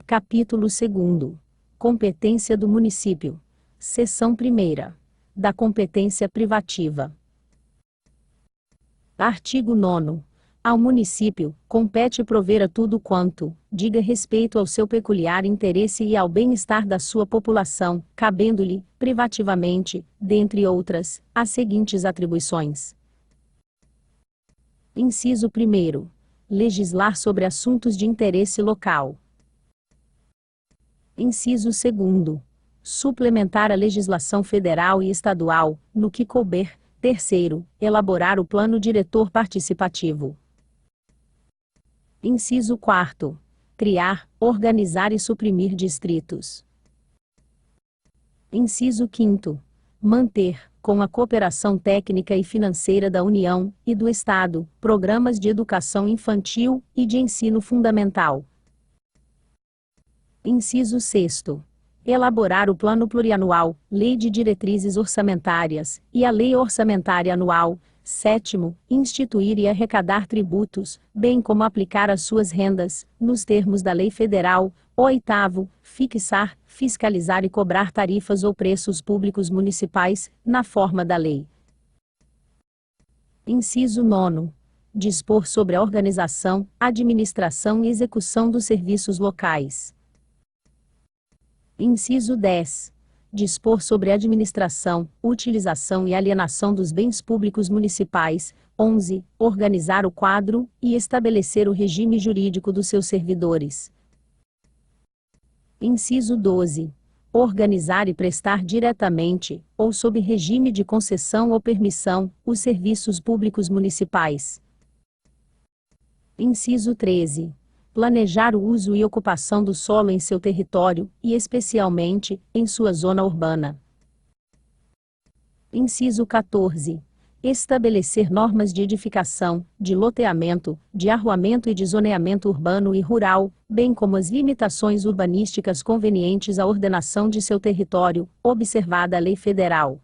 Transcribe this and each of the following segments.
Capítulo 2º. Competência do município. Seção 1ª. Da competência privativa. Artigo 9º. Ao município, compete prover a tudo quanto diga respeito ao seu peculiar interesse e ao bem-estar da sua população, cabendo-lhe, privativamente, dentre outras, as seguintes atribuições. Inciso 1º. Legislar sobre assuntos de interesse local. Inciso 2º. Suplementar a legislação federal e estadual, no que couber. 3º. Elaborar o plano diretor participativo. Inciso 4º. Criar, organizar e suprimir distritos. Inciso 5º. Manter, com a cooperação técnica e financeira da União e do Estado, programas de educação infantil e de ensino fundamental. Inciso 6º. Elaborar o Plano Plurianual, Lei de Diretrizes Orçamentárias, e a Lei Orçamentária Anual. 7º. Instituir e arrecadar tributos, bem como aplicar as suas rendas, nos termos da lei federal. 8º. Fixar, fiscalizar e cobrar tarifas ou preços públicos municipais, na forma da lei. Inciso 9º. Dispor sobre a organização, administração e execução dos serviços locais. Inciso 10. Dispor sobre a administração, utilização e alienação dos bens públicos municipais. 11. Organizar o quadro e estabelecer o regime jurídico dos seus servidores. Inciso 12. Organizar e prestar diretamente, ou sob regime de concessão ou permissão, os serviços públicos municipais. Inciso 13. Planejar o uso e ocupação do solo em seu território, e especialmente, em sua zona urbana. Inciso 14. Estabelecer normas de edificação, de loteamento, de arruamento e de zoneamento urbano e rural, bem como as limitações urbanísticas convenientes à ordenação de seu território, observada a lei federal.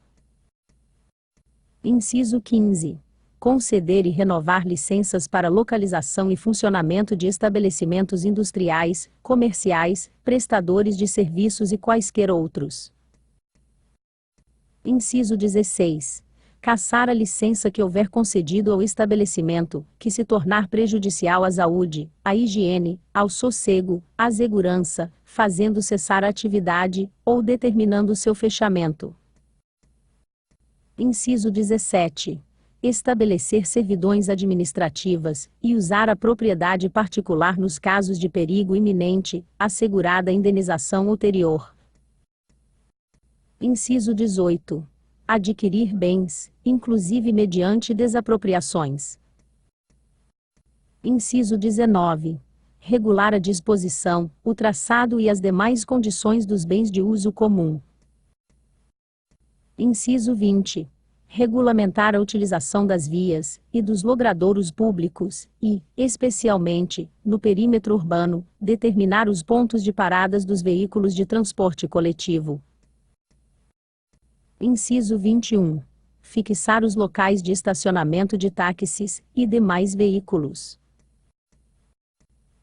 Inciso 15. Conceder e renovar licenças para localização e funcionamento de estabelecimentos industriais, comerciais, prestadores de serviços e quaisquer outros. Inciso 16. Cassar a licença que houver concedido ao estabelecimento, que se tornar prejudicial à saúde, à higiene, ao sossego, à segurança, fazendo cessar a atividade, ou determinando seu fechamento. Inciso 17. Estabelecer servidões administrativas, e usar a propriedade particular nos casos de perigo iminente, assegurada a indenização ulterior. Inciso 18. Adquirir bens, inclusive mediante desapropriações. Inciso 19. Regular a disposição, o traçado e as demais condições dos bens de uso comum. Inciso 20. Regulamentar a utilização das vias e dos logradouros públicos e, especialmente, no perímetro urbano, determinar os pontos de paradas dos veículos de transporte coletivo. Inciso 21. Fixar os locais de estacionamento de táxis e demais veículos.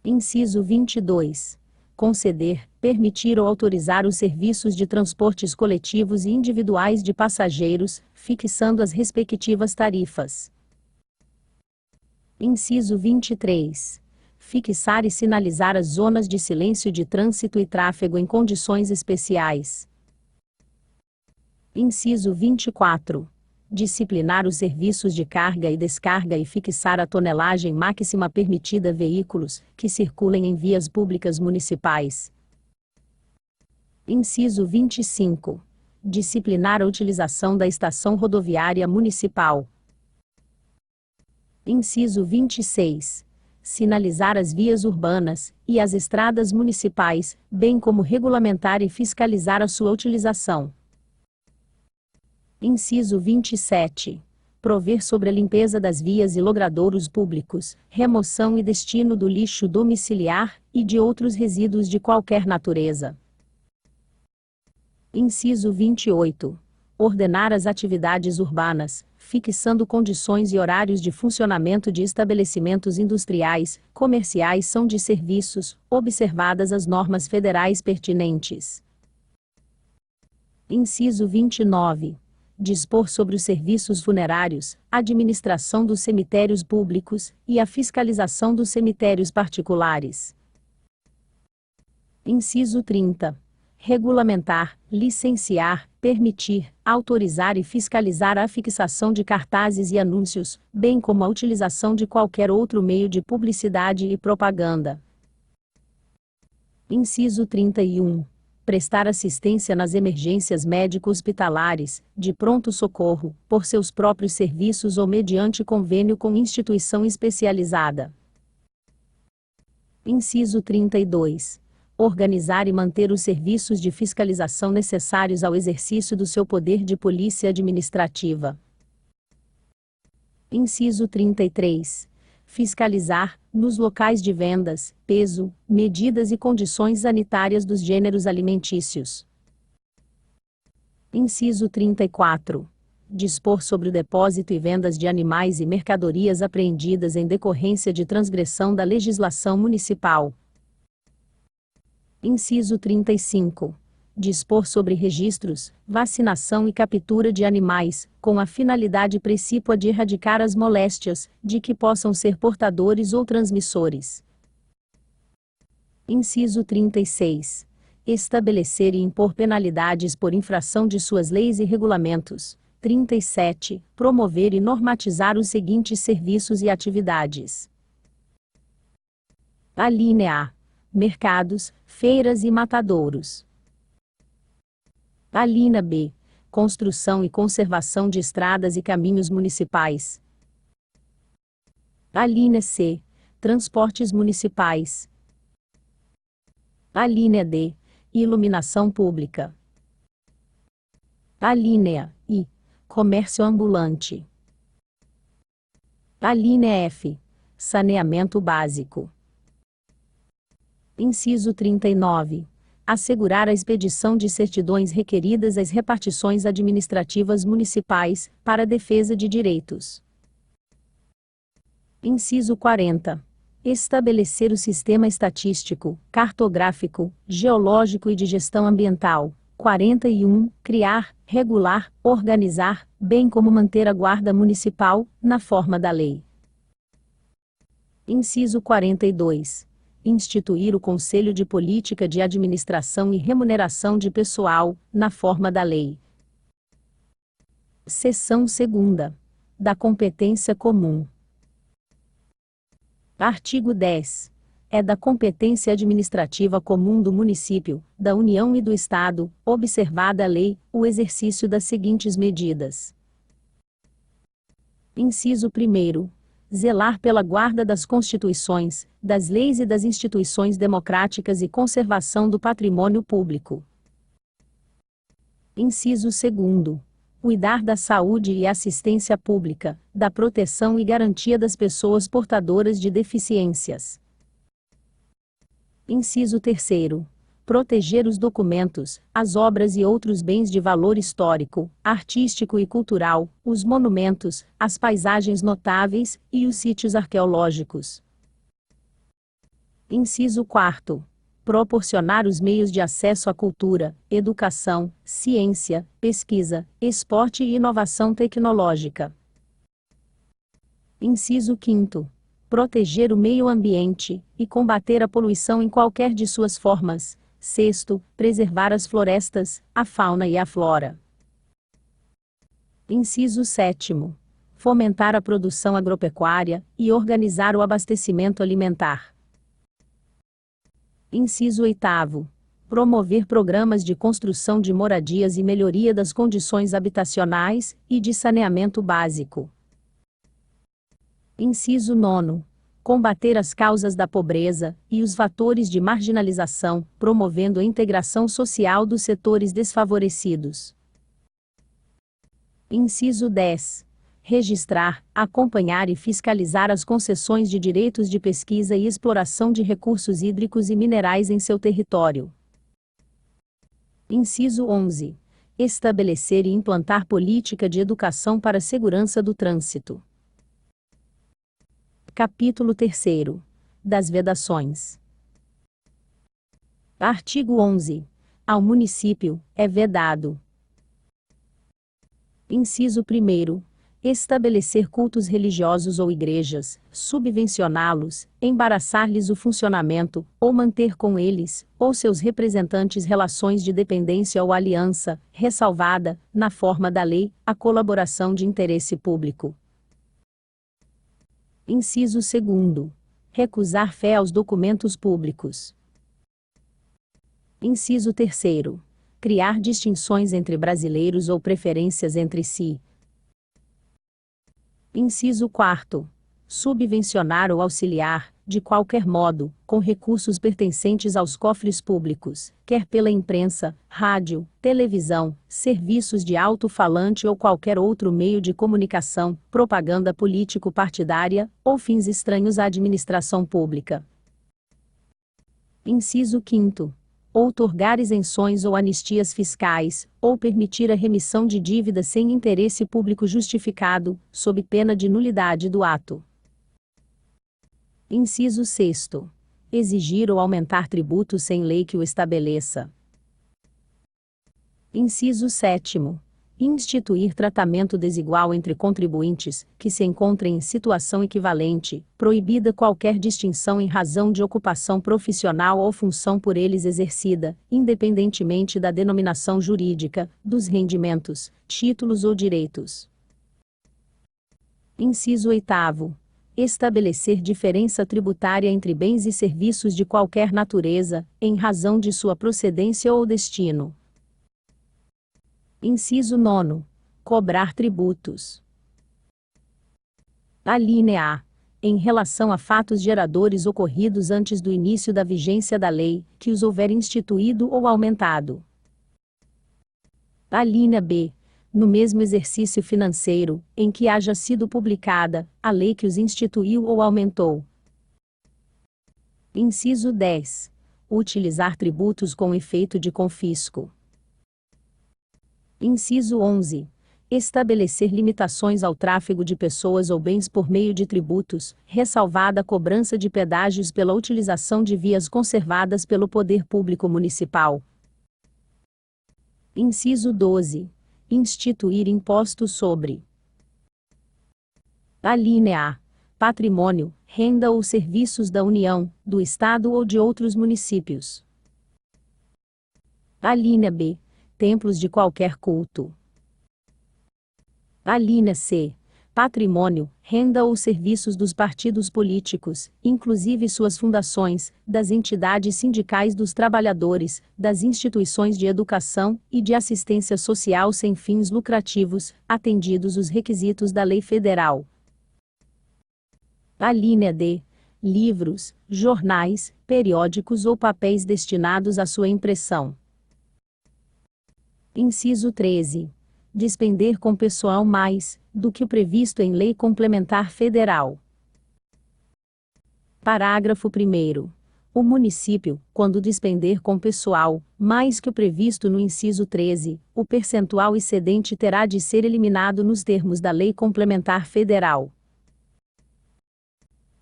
Inciso 22. Conceder, permitir ou autorizar os serviços de transportes coletivos e individuais de passageiros, fixando as respectivas tarifas. Inciso 23. Fixar e sinalizar as zonas de silêncio de trânsito e tráfego em condições especiais. Inciso 24. Disciplinar os serviços de carga e descarga e fixar a tonelagem máxima permitida a veículos que circulem em vias públicas municipais. Inciso 25. Disciplinar a utilização da estação rodoviária municipal. Inciso 26. Sinalizar as vias urbanas e as estradas municipais, bem como regulamentar e fiscalizar a sua utilização. Inciso 27. Prover sobre a limpeza das vias e logradouros públicos, remoção e destino do lixo domiciliar e de outros resíduos de qualquer natureza. Inciso 28. Ordenar as atividades urbanas, fixando condições e horários de funcionamento de estabelecimentos industriais, comerciais são de serviços, observadas as normas federais pertinentes. Inciso 29. Dispor sobre os serviços funerários, a administração dos cemitérios públicos e a fiscalização dos cemitérios particulares. Inciso 30. Regulamentar, licenciar, permitir, autorizar e fiscalizar a fixação de cartazes e anúncios, bem como a utilização de qualquer outro meio de publicidade e propaganda. Inciso 31. Prestar assistência nas emergências médico-hospitalares, de pronto-socorro, por seus próprios serviços ou mediante convênio com instituição especializada. Inciso 32. Organizar e manter os serviços de fiscalização necessários ao exercício do seu poder de polícia administrativa. Inciso 33. Fiscalizar, nos locais de vendas, peso, medidas e condições sanitárias dos gêneros alimentícios. Inciso 34. Dispor sobre o depósito e vendas de animais e mercadorias apreendidas em decorrência de transgressão da legislação municipal. Inciso 35. Dispor sobre registros, vacinação e captura de animais, com a finalidade precípua de erradicar as moléstias, de que possam ser portadores ou transmissores. Inciso 36. Estabelecer e impor penalidades por infração de suas leis e regulamentos. 37. Promover e normatizar os seguintes serviços e atividades. Alínea A. Mercados, feiras e matadouros. Alínea B. Construção e conservação de estradas e caminhos municipais. Alínea C. Transportes municipais. Alínea D. Iluminação pública. Alínea I. Comércio ambulante. Alínea F. Saneamento básico. Inciso 39. Assegurar a expedição de certidões requeridas às repartições administrativas municipais, para a defesa de direitos. Inciso 40. Estabelecer o sistema estatístico, cartográfico, geológico e de gestão ambiental. 41. Criar, regular, organizar, bem como manter a guarda municipal, na forma da lei. Inciso 42. Instituir o Conselho de Política de Administração e Remuneração de Pessoal, na forma da lei. Seção 2ª. Da competência comum. Artigo 10. É da competência administrativa comum do município, da União e do Estado, observada a lei, o exercício das seguintes medidas. Inciso 1º. Zelar pela guarda das constituições, das leis e das instituições democráticas e conservação do patrimônio público. Inciso 2º. Cuidar da saúde e assistência pública, da proteção e garantia das pessoas portadoras de deficiências. Inciso 3º. Proteger os documentos, as obras e outros bens de valor histórico, artístico e cultural, os monumentos, as paisagens notáveis e os sítios arqueológicos. Inciso 4º. Proporcionar os meios de acesso à cultura, educação, ciência, pesquisa, esporte e inovação tecnológica. Inciso 5º. Proteger o meio ambiente e combater a poluição em qualquer de suas formas. 6º. Preservar as florestas, a fauna e a flora. Inciso 7º. Fomentar a produção agropecuária e organizar o abastecimento alimentar. Inciso 8º. Promover programas de construção de moradias e melhoria das condições habitacionais e de saneamento básico. Inciso 9º. Combater as causas da pobreza e os fatores de marginalização, promovendo a integração social dos setores desfavorecidos. Inciso 10. Registrar, acompanhar e fiscalizar as concessões de direitos de pesquisa e exploração de recursos hídricos e minerais em seu território. Inciso 11. Estabelecer e implantar política de educação para a segurança do trânsito. Capítulo 3. Das vedações. Artigo 11. Ao município, é vedado: inciso 1º. Estabelecer cultos religiosos ou igrejas, subvencioná-los, embaraçar-lhes o funcionamento, ou manter com eles, ou seus representantes relações de dependência ou aliança, ressalvada, na forma da lei, a colaboração de interesse público. Inciso 2º. Recusar fé aos documentos públicos. Inciso 3º. Criar distinções entre brasileiros ou preferências entre si. Inciso 4º. Subvencionar ou auxiliar, de qualquer modo, com recursos pertencentes aos cofres públicos, quer pela imprensa, rádio, televisão, serviços de alto-falante ou qualquer outro meio de comunicação, propaganda político-partidária, ou fins estranhos à administração pública. Inciso 5º. Outorgar isenções ou anistias fiscais, ou permitir a remissão de dívida sem interesse público justificado, sob pena de nulidade do ato. Inciso 6º. Exigir ou aumentar tributos sem lei que o estabeleça. Inciso 7º. Instituir tratamento desigual entre contribuintes, que se encontrem em situação equivalente, proibida qualquer distinção em razão de ocupação profissional ou função por eles exercida, independentemente da denominação jurídica, dos rendimentos, títulos ou direitos. Inciso 8º. Estabelecer diferença tributária entre bens e serviços de qualquer natureza, em razão de sua procedência ou destino. Inciso 9º. Cobrar tributos. Alínea A. Em relação a fatos geradores ocorridos antes do início da vigência da lei, que os houver instituído ou aumentado. Alínea B. No mesmo exercício financeiro, em que haja sido publicada, a lei que os instituiu ou aumentou. Inciso 10. Utilizar tributos com efeito de confisco. Inciso 11. Estabelecer limitações ao tráfego de pessoas ou bens por meio de tributos, ressalvada a cobrança de pedágios pela utilização de vias conservadas pelo poder público municipal. Inciso 12. Instituir impostos sobre: alínea A. Patrimônio, renda ou serviços da União, do Estado ou de outros municípios. Alínea B. Templos de qualquer culto. Alínea C. Patrimônio, renda ou serviços dos partidos políticos, inclusive suas fundações, das entidades sindicais dos trabalhadores, das instituições de educação e de assistência social sem fins lucrativos, atendidos os requisitos da lei federal. Alínea D. Livros, jornais, periódicos ou papéis destinados à sua impressão. Inciso 13. Despender com pessoal mais, do que o previsto em lei complementar federal. Parágrafo 1º. O município, quando despender com pessoal, mais que o previsto no inciso 13, o percentual excedente terá de ser eliminado nos termos da lei complementar federal.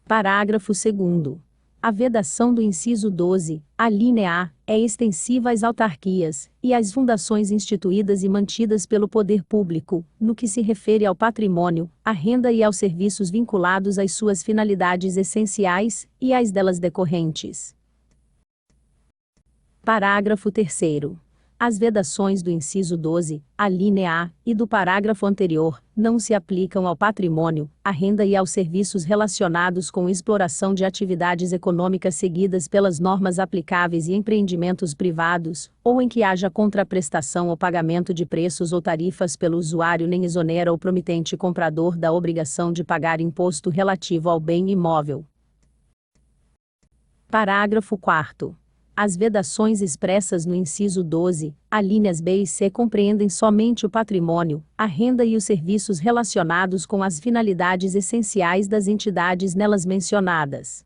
Parágrafo 2º. A vedação do inciso 12, alínea A, é extensiva às autarquias e às fundações instituídas e mantidas pelo poder público, no que se refere ao patrimônio, à renda e aos serviços vinculados às suas finalidades essenciais e às delas decorrentes. Parágrafo 3º. As vedações do inciso 12, alínea A, e do parágrafo anterior, não se aplicam ao patrimônio, à renda e aos serviços relacionados com exploração de atividades econômicas seguidas pelas normas aplicáveis e empreendimentos privados, ou em que haja contraprestação ou pagamento de preços ou tarifas pelo usuário nem exonera o promitente comprador da obrigação de pagar imposto relativo ao bem imóvel. Parágrafo 4º. As vedações expressas no inciso 12, alíneas B e C compreendem somente o patrimônio, a renda e os serviços relacionados com as finalidades essenciais das entidades nelas mencionadas.